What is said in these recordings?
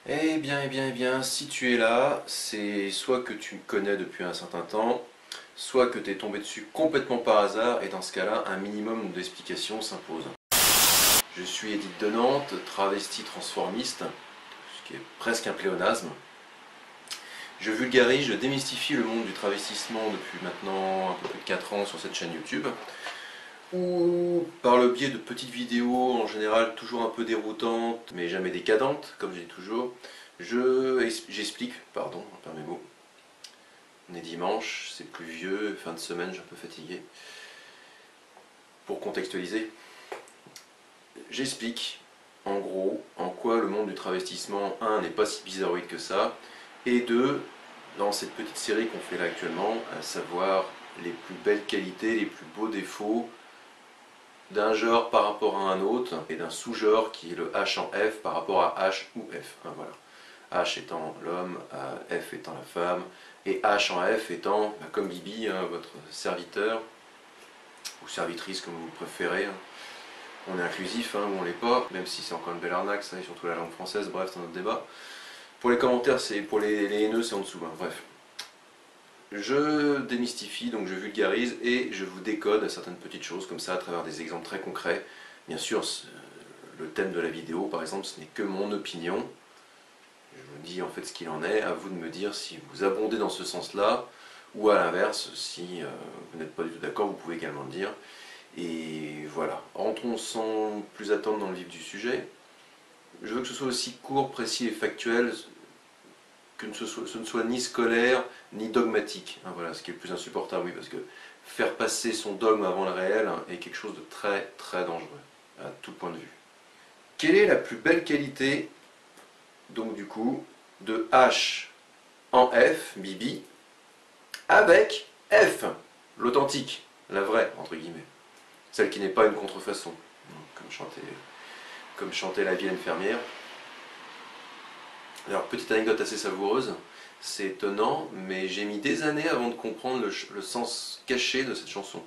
Eh bien, si tu es là, c'est soit que tu me connais depuis un certain temps, soit que tu es tombé dessus complètement par hasard, et dans ce cas-là, un minimum d'explication s'impose. Je suis Edith de Nantes, travesti transformiste, ce qui est presque un pléonasme. Je vulgarise, je démystifie le monde du travestissement depuis maintenant un peu plus de 4 ans sur cette chaîne YouTube, ou par le biais de petites vidéos, en général toujours un peu déroutantes, mais jamais décadentes, comme je dis toujours, j'explique, pardon, par mes mots. On est dimanche, c'est pluvieux, fin de semaine, je suis un peu fatigué. Pour contextualiser, j'explique en gros en quoi le monde du travestissement, un, n'est pas si bizarroïde que ça, et deux, dans cette petite série qu'on fait là actuellement, à savoir les plus belles qualités, les plus beaux défauts d'un genre par rapport à un autre, et d'un sous-genre qui est le H en F par rapport à H ou F. Hein, voilà. H étant l'homme, F étant la femme, et H en F étant, comme Bibi, hein, votre serviteur, ou servitrice comme vous préférez. Hein. On est inclusif, hein, ou on l'est pas, même si c'est encore une belle arnaque, ça, et surtout la langue française, bref, c'est un autre débat. Pour les commentaires, c'est pour les haineux, c'est en dessous, hein, bref. Je démystifie, donc je vulgarise, et je vous décode certaines petites choses, comme ça, à travers des exemples très concrets. Bien sûr, le thème de la vidéo, par exemple, ce n'est que mon opinion. Je vous dis en fait ce qu'il en est, à vous de me dire si vous abondez dans ce sens-là, ou à l'inverse, si vous n'êtes pas du tout d'accord, vous pouvez également le dire. Et voilà, rentrons sans plus attendre dans le vif du sujet. Je veux que ce soit aussi court, précis et factuel, que ce ne soit ni scolaire, ni dogmatique. Hein, voilà, ce qui est le plus insupportable, oui, parce que faire passer son dogme avant le réel est quelque chose de très très dangereux, à tout point de vue. Quelle est la plus belle qualité, donc du coup, de H en F, Bibi, avec F, l'authentique, la vraie, entre guillemets. Celle qui n'est pas une contrefaçon, comme chantait la vilaine fermière. Alors, petite anecdote assez savoureuse, c'est étonnant, mais j'ai mis des années avant de comprendre le sens caché de cette chanson.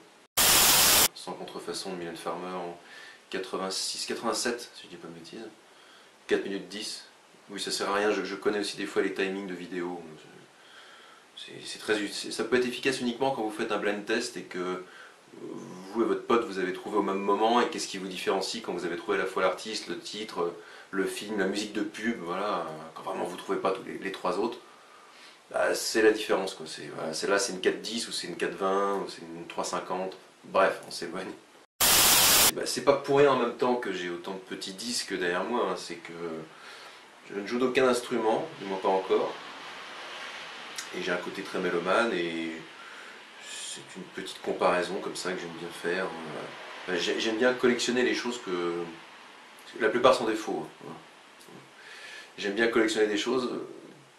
Sans contrefaçon de Mylène Farmer en 86-87, si je dis pas de bêtises. 4 minutes 10. Oui, ça sert à rien, je connais aussi des fois les timings de vidéo. Ça peut être efficace uniquement quand vous faites un blind test et que vous et votre pote vous avez trouvé au même moment, et qu'est-ce qui vous différencie quand vous avez trouvé à la fois l'artiste, le titre, le film, la musique de pub, voilà, quand vraiment vous ne trouvez pas tous les trois autres, bah, c'est la différence, quoi. Voilà, là c'est une 4.10 ou c'est une 4.20 ou c'est une 3.50, bref, on s'éloigne. Bah, c'est pas pour rien en même temps que j'ai autant de petits disques derrière moi, hein, c'est que je ne joue d'aucun instrument, du moins pas encore, et j'ai un côté très mélomane, et c'est une petite comparaison comme ça que j'aime bien faire. J'aime bien collectionner les choses que... La plupart sont des faux. Hein. J'aime bien collectionner des choses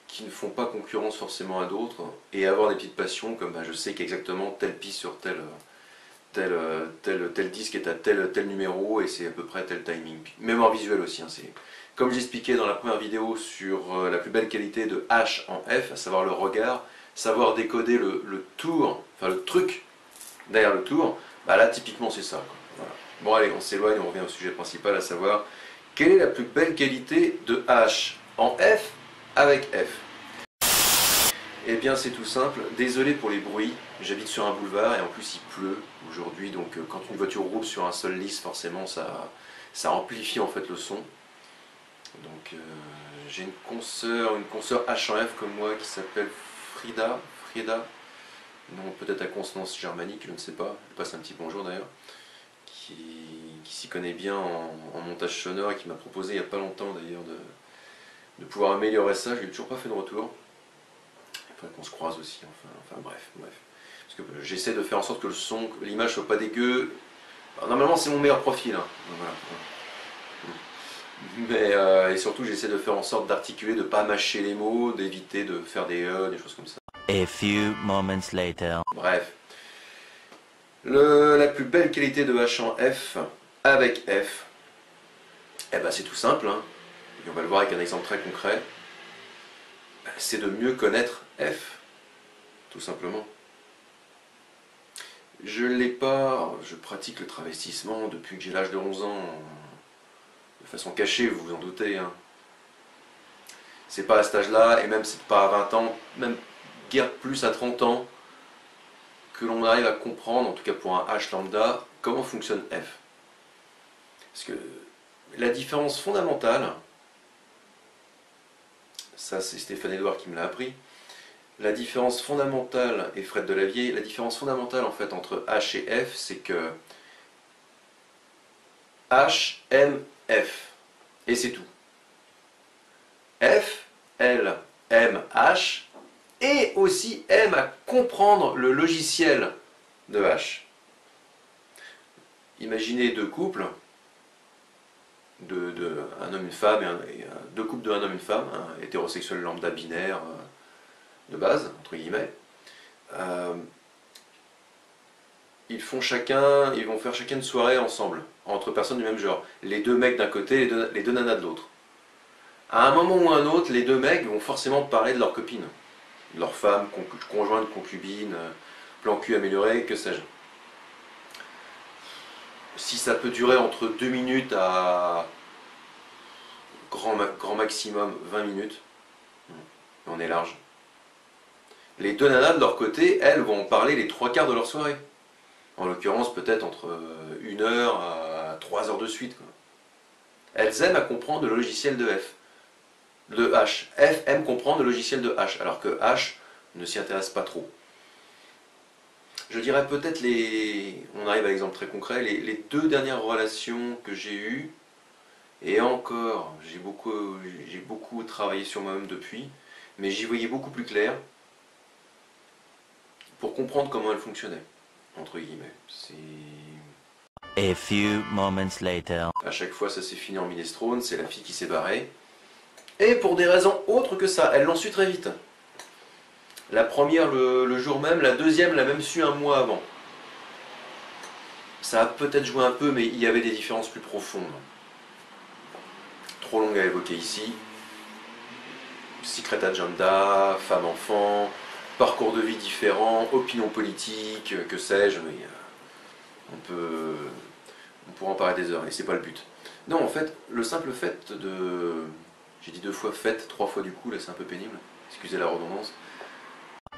qui ne font pas concurrence forcément à d'autres, et avoir des petites passions comme je sais qu'exactement telle piste sur tel disque est à tel numéro, et c'est à peu près tel timing. Mémoire visuelle aussi. Hein, comme j'expliquais dans la première vidéo sur la plus belle qualité de H en F, à savoir le regard, savoir décoder le tour, enfin le truc derrière le tour, bah là typiquement c'est ça. Quoi. Voilà. Bon allez, on s'éloigne, on revient au sujet principal, à savoir quelle est la plus belle qualité de H en F avec F. Eh bien c'est tout simple, désolé pour les bruits, j'habite sur un boulevard et en plus il pleut aujourd'hui, donc quand une voiture roule sur un sol lisse, forcément ça amplifie en fait le son. Donc j'ai une consoeur H en F comme moi qui s'appelle Frida, non peut-être à consonance germanique, je ne sais pas, je passe un petit bonjour d'ailleurs, qui s'y connaît bien en montage sonore et qui m'a proposé il n'y a pas longtemps d'ailleurs de pouvoir améliorer ça, je lui ai toujours pas fait de retour. Il faudrait qu'on se croise aussi, enfin bref. Parce que j'essaie de faire en sorte que le son, que l'image soit pas dégueu. Alors, normalement c'est mon meilleur profil, hein. Voilà. Mais et surtout j'essaie de faire en sorte d'articuler, de pas mâcher les mots, d'éviter de faire des choses comme ça. A few moments later. Bref. La plus belle qualité de H en F avec F, eh ben c'est tout simple, hein. Et on va le voir avec un exemple très concret. C'est de mieux connaître F, tout simplement. Je l'ai pas, je pratique le travestissement depuis que j'ai l'âge de 11 ans, de façon cachée, vous vous en doutez. Hein. C'est pas à cet âge-là, et même c'est pas à 20 ans, même guère plus à 30 ans, que l'on arrive à comprendre, en tout cas pour un H lambda, comment fonctionne F. Parce que la différence fondamentale, ça c'est Stéphane Edouard qui me l'a appris, la différence fondamentale, et Fred Delavier, la différence fondamentale en fait entre H et F, c'est que H aime F, et c'est tout. F, elle, aime H, et aussi aime à comprendre le logiciel de H. Imaginez deux couples, un homme, une femme, deux couples de un homme, une femme, un hétérosexuel lambda binaire de base, entre guillemets. Ils vont faire chacun une soirée ensemble, entre personnes du même genre. Les deux mecs d'un côté, les deux nanas de l'autre. À un moment ou à un autre, les deux mecs vont forcément parler de leur copine, de leur femme, conjointe, concubine, plan cul amélioré, que sais-je. Si ça peut durer entre 2 minutes à grand maximum 20 minutes, on est large. Les deux nanas de leur côté, elles vont parler les 3 quarts de leur soirée. En l'occurrence, peut-être entre 1 heure à 3 heures de suite, quoi. Elles aiment à comprendre le logiciel de F. De H. F aime comprendre le logiciel de H, alors que H ne s'y intéresse pas trop. Je dirais peut-être on arrive à l'exemple très concret, les 2 dernières relations que j'ai eues, et encore, j'ai beaucoup travaillé sur moi-même depuis, mais j'y voyais beaucoup plus clair pour comprendre comment elles fonctionnaient, entre guillemets. A few moments later. À chaque fois, ça s'est fini en minestrone, c'est la fille qui s'est barrée. Et pour des raisons autres que ça, elle l'ont su très vite. La première le jour même, la deuxième l'a même su un mois avant. Ça a peut-être joué un peu, mais il y avait des différences plus profondes. Trop longue à évoquer ici. Secret agenda, femme-enfant, parcours de vie différents, opinion politique, que sais-je, mais on pourra en parler des heures, et c'est pas le but. Non, en fait, le simple fait de... J'ai dit 2 fois fait, 3 fois du coup, là c'est un peu pénible, excusez la redondance.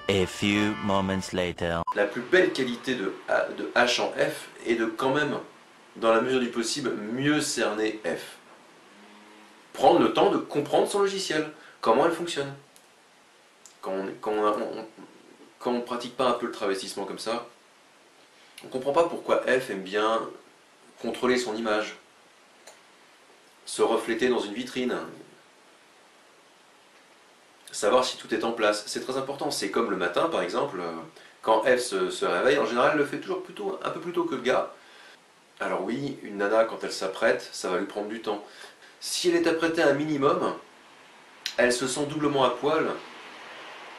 A few moments later. La plus belle qualité de H en F est de quand même, dans la mesure du possible, mieux cerner F. Prendre le temps de comprendre son logiciel, comment elle fonctionne. Quand on ne pratique pas un peu le travestissement comme ça, on ne comprend pas pourquoi F aime bien contrôler son image, se refléter dans une vitrine, savoir si tout est en place. C'est très important. C'est comme le matin, par exemple, quand F se réveille, en général, elle le fait toujours un peu plus tôt que le gars. Alors oui, une nana, quand elle s'apprête, ça va lui prendre du temps. Si elle est apprêtée à un minimum, elle se sent doublement à poil,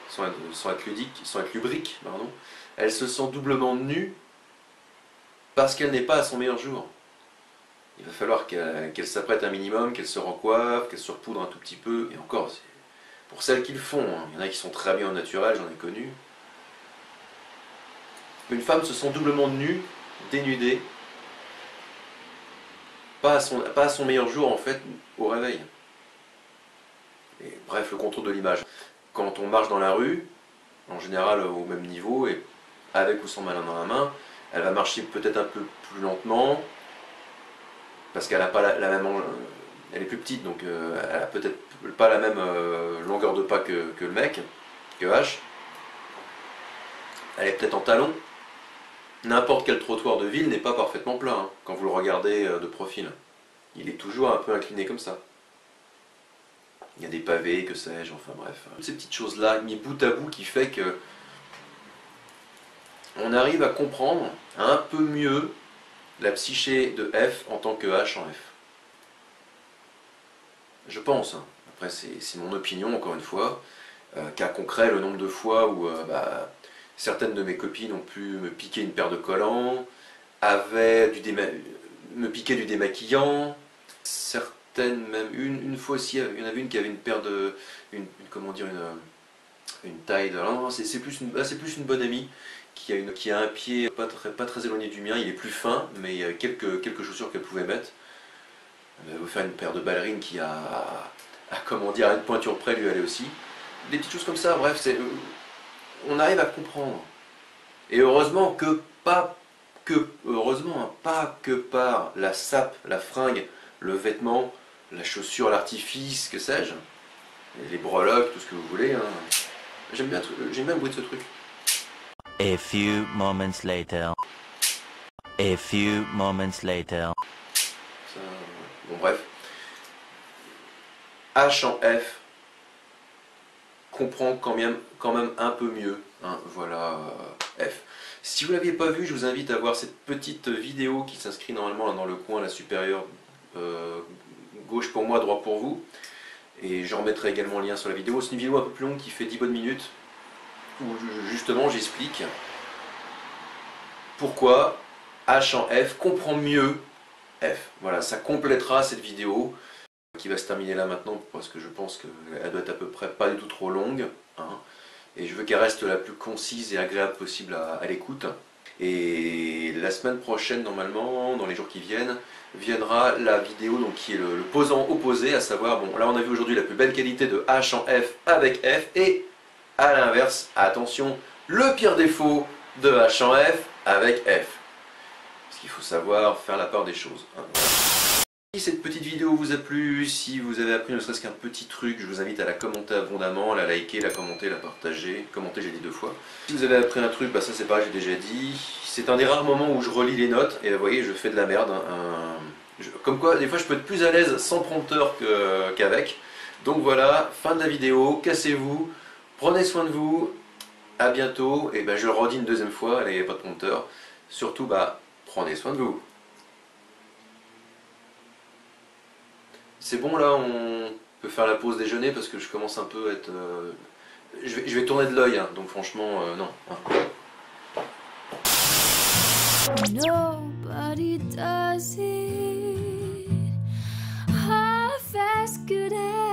sans être lubrique, pardon. Elle se sent doublement nue parce qu'elle n'est pas à son meilleur jour. Il va falloir qu'elle s'apprête un minimum, qu'elle se recoiffe, qu'elle se repoudre un tout petit peu, et encore, c'est pour celles qui le font, hein. Il y en a qui sont très bien au naturel, j'en ai connu. Une femme se sent doublement nue, dénudée, pas à son meilleur jour en fait, au réveil. Et, bref, le contrôle de l'image. Quand on marche dans la rue, en général au même niveau, et avec ou sans malin dans la main, elle va marcher peut-être un peu plus lentement, parce qu'elle n'a pas la même... Elle est plus petite, donc elle n'a peut-être pas la même longueur de pas que le mec, que H. Elle est peut-être en talons. N'importe quel trottoir de ville n'est pas parfaitement plat, hein, quand vous le regardez de profil. Il est toujours un peu incliné comme ça. Il y a des pavés, que sais-je, enfin bref. Toutes ces petites choses-là, mis bout à bout, qui fait que on arrive à comprendre un peu mieux la psyché de F en tant que H en F. Je pense, hein. Après c'est mon opinion encore une fois, cas concret, le nombre de fois où certaines de mes copines ont pu me piquer une paire de collants, me piquer du démaquillant, certaines même, une fois aussi, il y en avait une qui avait une paire de, comment dire, une taille de... Non, c'est plus une bonne amie qui a un pied pas très éloigné du mien, il est plus fin, mais quelques chaussures qu'elle pouvait mettre. Elle va vous faire une paire de ballerines qui a comment dire, à une pointure près lui allait aussi. Des petites choses comme ça, bref, on arrive à comprendre. Et heureusement heureusement, hein, pas que par la sape, la fringue, le vêtement, la chaussure, l'artifice, que sais-je, les breloques, tout ce que vous voulez. Hein. J'aime bien le bruit de ce truc. A few moments later. A few moments later. Ça, bon bref. H en F comprend quand même un peu mieux. Hein, voilà F. Si vous ne l'aviez pas vu, je vous invite à voir cette petite vidéo qui s'inscrit normalement dans le coin, la supérieure gauche pour moi, droit pour vous. Et j'en mettrai également le lien sur la vidéo. C'est une vidéo un peu plus longue qui fait 10 bonnes minutes où justement j'explique pourquoi H en F comprend mieux F. Voilà, ça complétera cette vidéo qui va se terminer là maintenant parce que je pense qu'elle doit être à peu près pas du tout trop longue. Hein, et je veux qu'elle reste la plus concise et agréable possible à l'écoute. Et la semaine prochaine, normalement, dans les jours qui viennent, viendra la vidéo donc, qui est le posant opposé, à savoir, bon là on a vu aujourd'hui la plus belle qualité de H en F avec F, et à l'inverse, attention, le pire défaut de H en F avec F. Parce qu'il faut savoir faire la part des choses. Hein. Si cette petite vidéo vous a plu, si vous avez appris ne serait-ce qu'un petit truc, je vous invite à la commenter abondamment, la liker, la commenter, la partager. Commenter, j'ai dit 2 fois. Si vous avez appris un truc, bah ça c'est pareil, j'ai déjà dit. C'est un des rares moments où je relis les notes, et vous voyez, je fais de la merde. Comme quoi, des fois je peux être plus à l'aise sans prompteur qu'avec. Donc voilà, fin de la vidéo, cassez-vous, prenez soin de vous, à bientôt, et ben je le redis une deuxième fois, allez, il n'y a pas de prompteur. Surtout, bah, prenez soin de vous. C'est bon là, on peut faire la pause déjeuner parce que je commence un peu à être... Je vais tourner de l'œil, hein, donc franchement, non. Hein. Nobody does it half as good as